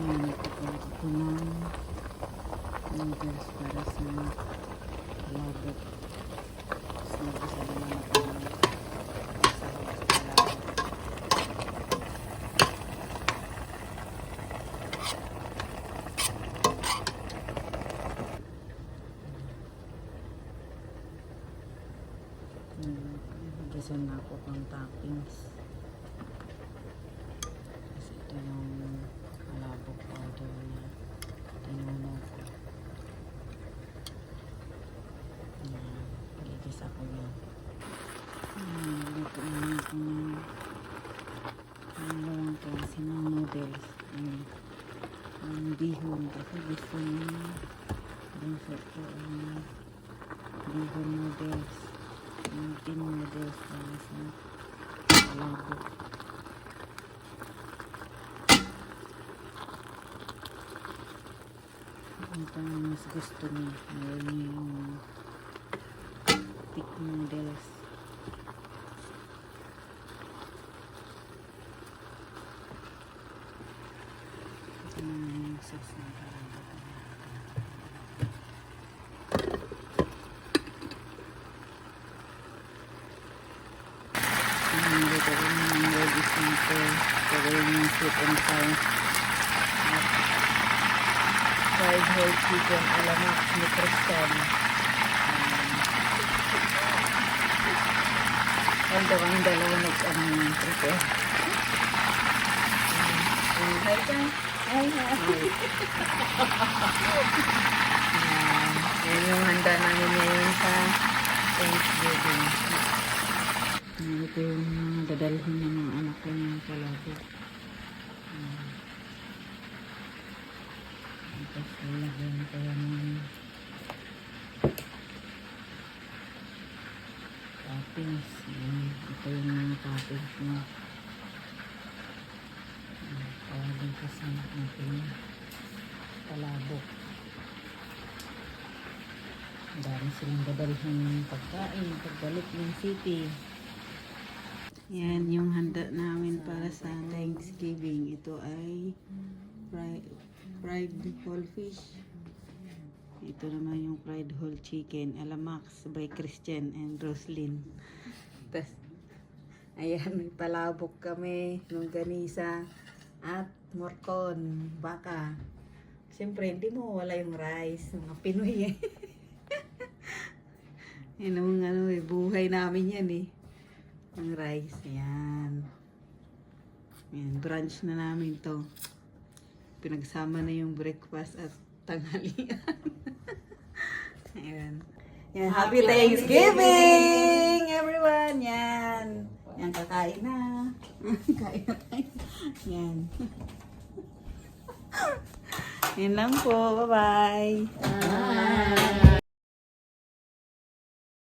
Nagpapalak ako ng noodles para sa labot. Tapos nag-isa naman ako ng sahog sa labot. Nag-isa na ako pang toppings. Kasi ito yung alabok powder na tinunaw ko. Igisa ko yan. Luto naman ako ng dalawang klase ng noodles. Ang bihon kasi gusto niya bunso ko ang bihon noodles. Yung tin noodles para sa alabok. Ito ang mas gusto niya. Ngayon yung thick noodles. Ito naman yung sauce ng parado. Dito rin yung ladies nito. Gawin yung sweet and sour. Fried whole chicken alamak ni Kristen. Ang dawang dalawa nag-ano ng prepare. Hi ka? Hi ha? Yan yung handa namin ngayon sa Thanksgiving. Ito yung dadalhin na ng anak ko ng palabok. Tapos lalagyan ko yan ng toppings. Ito yung mga toppings na tawagin ko sa ating palabok. Dami silang dadalhin ng pagkain pagbalik ng city. Yan yung handa namin para sa Thanksgiving. Ito ay fried whole fish. Ito naman yung fried whole chicken. Alamax by Christian and Roslyn. Tapos, ayan, may palabok kami, longganisa, at morcon, baka. Siyempre, hindi mo wala yung rice. Mga Pinoy eh. Yan ang ano, buhay namin yan eh. Ang rice, yan. Yan, brunch na namin to. Pinagsama na yung breakfast at tanghalian. Ayan. Yan, happy Thanksgiving, everyone! Yan. Yan, kakain na. Kain na tayo. Yan. Yan lang po. Bye-bye. Bye.